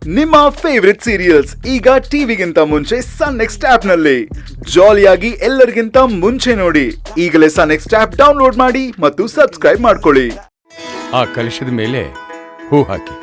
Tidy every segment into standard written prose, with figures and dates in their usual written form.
ನಿಮ್ಮ favourite serials ಈಗ ಟಿವಿಗಿಂತ ಮುಂಚೆ ಸನ್ ನೆಕ್ಸ್ಟ್ ಆಪ್ ನಲ್ಲಿ ಜಾಲಿಯಾಗಿ ಎಲ್ಲರಿಗಿಂತ ಮುಂಚೆ ನೋಡಿ. ಈಗಲೇ ಸನ್ ನೆಕ್ಸ್ಟ್ ಆಪ್ ಡೌನ್ಲೋಡ್ ಮಾಡಿ ಮತ್ತು ಸಬ್ಸ್ಕ್ರೈಬ್ ಮಾಡ್ಕೊಳ್ಳಿ. ಆ ಕಲಶದ ಮೇಲೆ ಹೂ ಹಾಕಿ.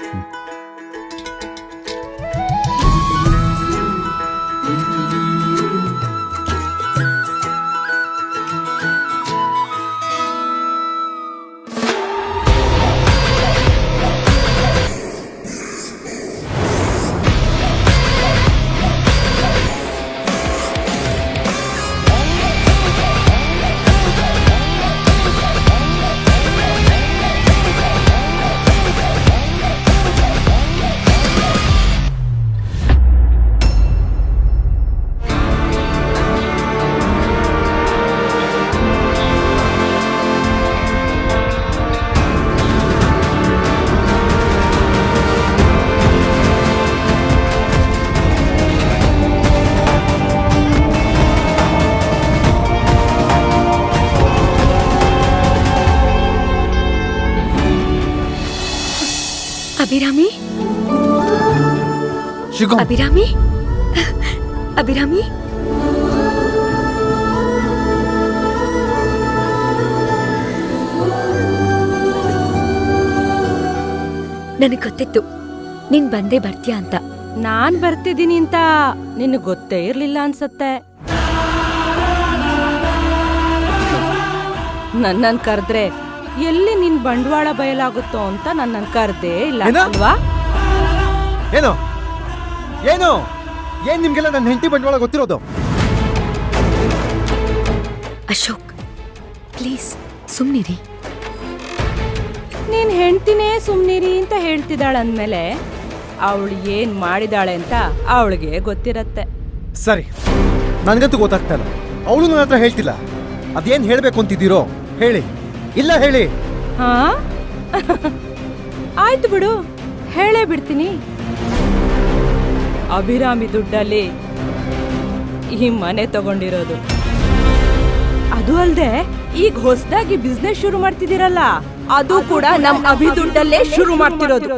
ಅಭಿರಾಮಿ, ಅಭಿರಾಮಿ, ಅಭಿರಾಮಿ, ನನಗ್ ಗೊತ್ತಿತ್ತು ನೀನ್ ಬಂದೇ ಬರ್ತೀಯ ಅಂತ. ನಾನ್ ಬರ್ತಿದ್ದೀನಿ ಅಂತ ನಿನಗ್ ಗೊತ್ತೇ ಇರ್ಲಿಲ್ಲ ಅನ್ಸತ್ತೆ. ನನ್ನನ್ ಕರೆದ್ರೆ ಎಲ್ಲಿ ನಿನ್ ಬಂಡವಾಳ ಬಯಲಾಗುತ್ತೋ ಅಂತ ನನ್ನನ್ ಕರ್ದೇ ಇಲ್ಲ ಅಲ್ವಾ? ಏನು ಏನು ಏನ್ ನಿಮ್ಗೆಲ್ಲ ನನ್ನ ಹೆಂಡತಿ ಬಂಡವಾಳ ಗೊತ್ತಿರೋದು? ಅಶೋಕ್, ಪ್ಲೀಸ್ ಸುಮ್ನಿರಿ. ನೀನ್ ಹೆಂಡ್ತಿನೇ ಸುಮ್ನಿರಿ ಅಂತ ಹೇಳ್ತಿದ್ದಾಳಂದ್ಮೇಲೆ ಅವಳು ಏನ್ ಮಾಡಿದಾಳೆ ಅಂತ ಅವಳಿಗೆ ಗೊತ್ತಿರತ್ತೆ. ಸರಿ, ನನ್ಗಂತೂ ಗೊತ್ತಾಗ್ತಾ ಇಲ್ಲ. ಅವಳು ನನ್ನ ಹತ್ರ ಹೇಳ್ತಿಲ್ಲ. ಅದೇನ್ ಹೇಳ್ಬೇಕು ಅಂತಿದ್ದೀರೋ ಹೇಳಿ, ಇಲ್ಲ ಹೇಳಿ. ಹಾ ಆಯ್ತು ಬಿಡು, ಹೇಳೇ ಬಿಡ್ತೀನಿ. ಅಭಿರಾಮಿ ದುಡ್ಡಲ್ಲಿ ಈ ಮನೆ ತಗೊಂಡಿರೋದು. ಅದು ಅಲ್ದೆ ಈಗ ಹೊಸದಾಗಿ ಬಿಸ್ನೆಸ್ ಶುರು ಮಾಡ್ತಿದ್ದೀರಲ್ಲ, ಅದು ಕೂಡ ನಮ್ ಅಭಿ ದುಡ್ಡಲ್ಲೇ ಶುರು ಮಾಡ್ತಿರೋದು.